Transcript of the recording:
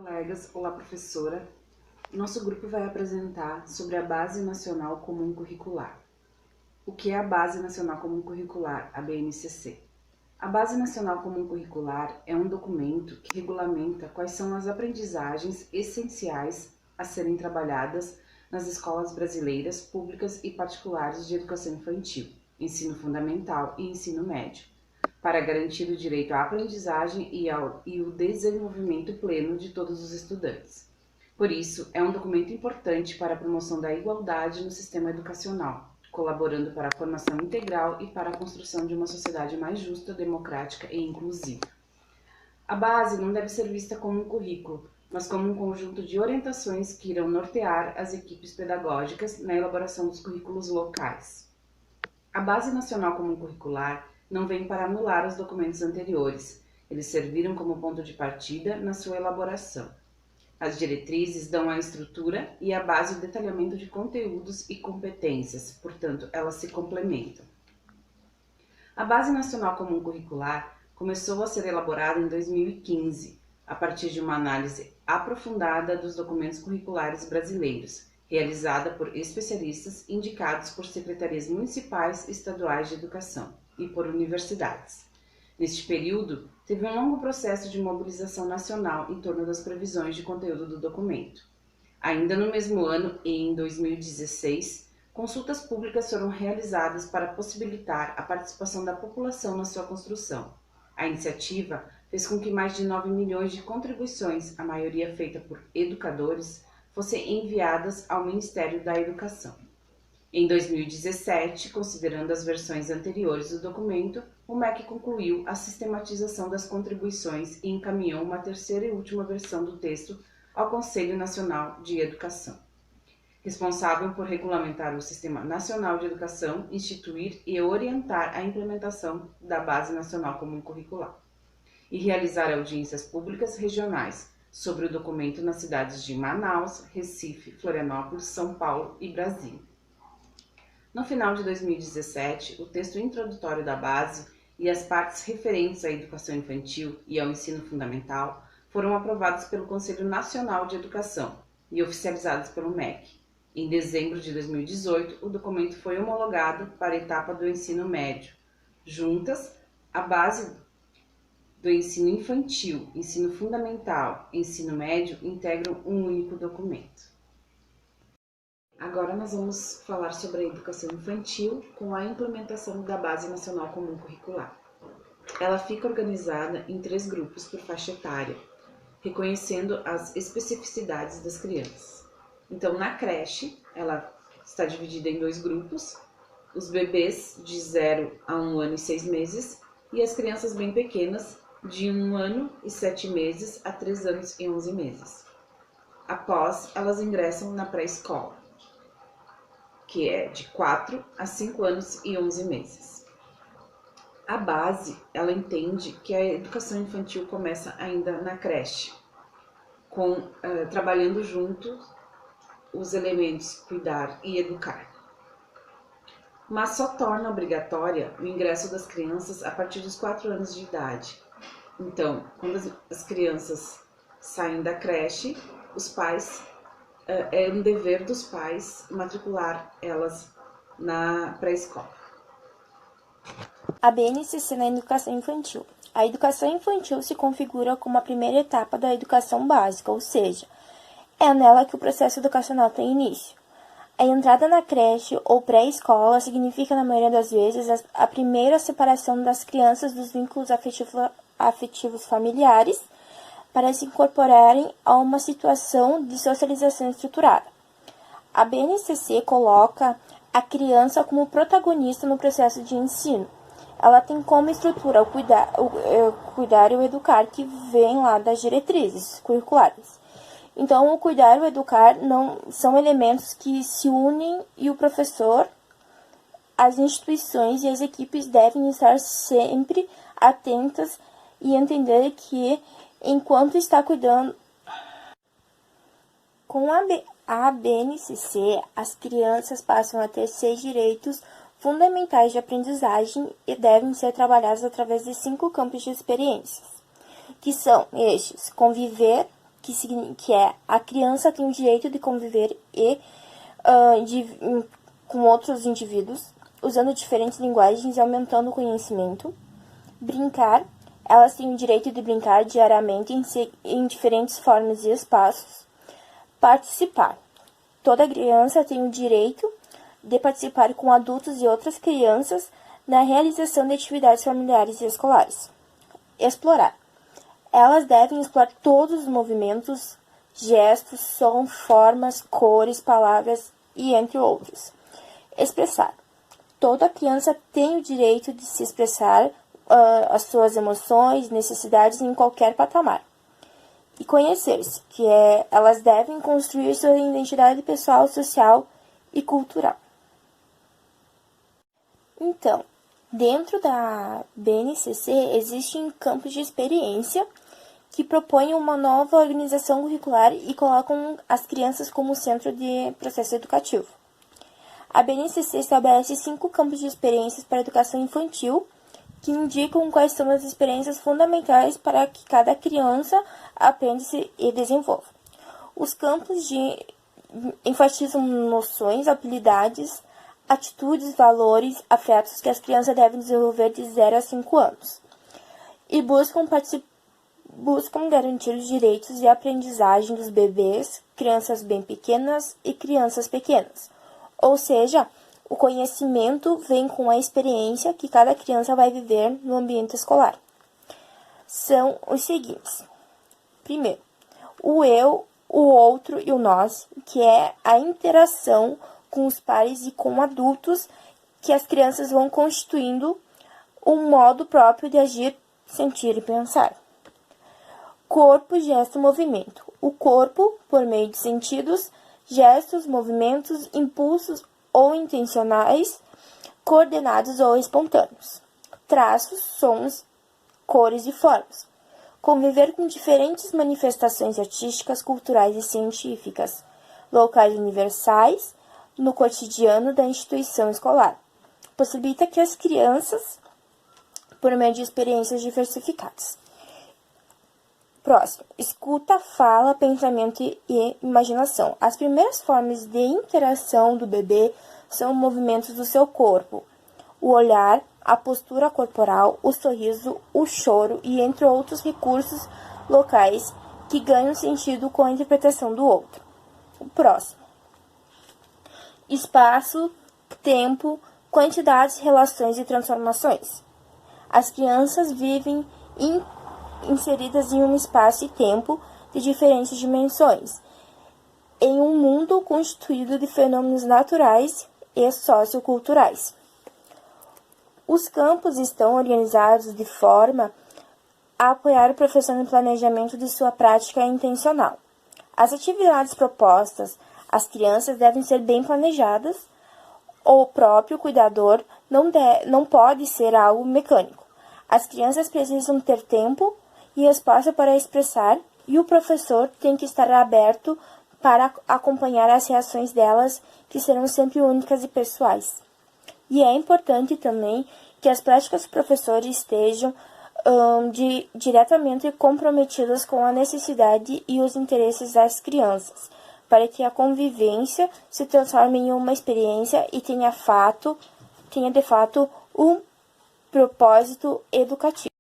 Colegas, olá professora. Nosso grupo vai apresentar sobre a Base Nacional Comum Curricular. O que é a Base Nacional Comum Curricular, a BNCC? A Base Nacional Comum Curricular é um documento que regulamenta quais são as aprendizagens essenciais a serem trabalhadas nas escolas brasileiras, públicas e particulares de educação infantil, ensino fundamental e ensino médio, para garantir o direito à aprendizagem e o desenvolvimento pleno de todos os estudantes. Por isso, é um documento importante para a promoção da igualdade no sistema educacional, colaborando para a formação integral e para a construção de uma sociedade mais justa, democrática e inclusiva. A base não deve ser vista como um currículo, mas como um conjunto de orientações que irão nortear as equipes pedagógicas na elaboração dos currículos locais. A Base Nacional Comum Curricular não vem para anular os documentos anteriores, eles serviram como ponto de partida na sua elaboração. As diretrizes dão a estrutura e a base o detalhamento de conteúdos e competências, portanto, elas se complementam. A Base Nacional Comum Curricular começou a ser elaborada em 2015, a partir de uma análise aprofundada dos documentos curriculares brasileiros, realizada por especialistas indicados por secretarias municipais e estaduais de educação e por universidades. Neste período, teve um longo processo de mobilização nacional em torno das previsões de conteúdo do documento. Ainda no mesmo ano, e em 2016, consultas públicas foram realizadas para possibilitar a participação da população na sua construção. A iniciativa fez com que mais de 9 milhões de contribuições, a maioria feita por educadores, fossem enviadas ao Ministério da Educação. Em 2017, considerando as versões anteriores do documento, o MEC concluiu a sistematização das contribuições e encaminhou uma terceira e última versão do texto ao Conselho Nacional de Educação, responsável por regulamentar o Sistema Nacional de Educação, instituir e orientar a implementação da Base Nacional Comum Curricular, e realizar audiências públicas regionais sobre o documento nas cidades de Manaus, Recife, Florianópolis, São Paulo e Brasília. No final de 2017, o texto introdutório da base e as partes referentes à educação infantil e ao ensino fundamental foram aprovados pelo Conselho Nacional de Educação e oficializados pelo MEC. Em dezembro de 2018, o documento foi homologado para a etapa do ensino médio. Juntas, a base do ensino infantil, ensino fundamental e ensino médio integram um único documento. Agora nós vamos falar sobre a educação infantil com a implementação da Base Nacional Comum Curricular. Ela fica organizada em 3 grupos por faixa etária, reconhecendo as especificidades das crianças. Então, na creche, ela está dividida em 2 grupos, os bebês de 0 a 1 ano e 6 meses e as crianças bem pequenas de 1 ano e 7 meses a 3 anos e 11 meses. Após, elas ingressam na pré-escola, que é de 4 a 5 anos e 11 meses. A base, ela entende que a educação infantil começa ainda na creche, trabalhando juntos os elementos cuidar e educar. Mas só torna obrigatória o ingresso das crianças a partir dos 4 anos de idade. Então, quando as crianças saem da creche, os pais é um dever dos pais matricular elas na pré-escola. A BNCC na educação infantil. A educação infantil se configura como a primeira etapa da educação básica, ou seja, é nela que o processo educacional tem início. A entrada na creche ou pré-escola significa, na maioria das vezes, a primeira separação das crianças dos vínculos afetivos familiares para se incorporarem a uma situação de socialização estruturada. A BNCC coloca a criança como protagonista no processo de ensino. Ela tem como estrutura o cuidar e o educar, que vem lá das diretrizes curriculares. Então, o cuidar e o educar não são elementos que se unem e o professor, as instituições e as equipes devem estar sempre atentas e entender que, enquanto está cuidando com a BNCC, as crianças passam a ter 6 direitos fundamentais de aprendizagem e devem ser trabalhados através de 5 campos de experiências, que são estes: conviver, que é a criança tem o direito de conviver com outros indivíduos, usando diferentes linguagens e aumentando o conhecimento. Brincar, elas têm o direito de brincar diariamente em diferentes formas e espaços. Participar, toda criança tem o direito de participar com adultos e outras crianças na realização de atividades familiares e escolares. Explorar, elas devem explorar todos os movimentos, gestos, som, formas, cores, palavras e entre outros. Expressar, toda criança tem o direito de se expressar as suas emoções, necessidades em qualquer patamar. E conhecer-se, elas devem construir sua identidade pessoal, social e cultural. Então, dentro da BNCC existem campos de experiência que propõem uma nova organização curricular e colocam as crianças como centro de processo educativo. A BNCC estabelece 5 campos de experiências para a educação infantil, que indicam quais são as experiências fundamentais para que cada criança aprenda e desenvolva. Os campos enfatizam noções, habilidades, atitudes, valores, afetos que as crianças devem desenvolver de 0 a 5 anos e buscam garantir os direitos e aprendizagem dos bebês, crianças bem pequenas e crianças pequenas. Ou seja, o conhecimento vem com a experiência que cada criança vai viver no ambiente escolar. São os seguintes. Primeiro, o eu, o outro e o nós, que é a interação com os pares e com adultos que as crianças vão constituindo um modo próprio de agir, sentir e pensar. Corpo, gesto, movimento. O corpo, por meio de sentidos, gestos, movimentos, impulsos ou intencionais, coordenados ou espontâneos. Traços, sons, cores e formas. Conviver com diferentes manifestações artísticas, culturais e científicas, locais universais, no cotidiano da instituição escolar. Possibilita que as crianças, por meio de experiências diversificadas. Próximo, escuta, fala, pensamento e imaginação. As primeiras formas de interação do bebê são movimentos do seu corpo, o olhar, a postura corporal, o sorriso, o choro e entre outros recursos locais que ganham sentido com a interpretação do outro. O próximo, espaço, tempo, quantidades, relações e transformações. As crianças vivem inseridas em um espaço e tempo de diferentes dimensões, em um mundo constituído de fenômenos naturais e socioculturais. Os campos estão organizados de forma a apoiar o professor no planejamento de sua prática intencional. As atividades propostas às crianças devem ser bem planejadas. O próprio cuidador não pode ser algo mecânico. As crianças precisam ter tempo e espaço para expressar, e o professor tem que estar aberto para acompanhar as reações delas, que serão sempre únicas e pessoais. E é importante também que as práticas dos professores estejam diretamente comprometidas com a necessidade e os interesses das crianças, para que a convivência se transforme em uma experiência e tenha de fato um propósito educativo.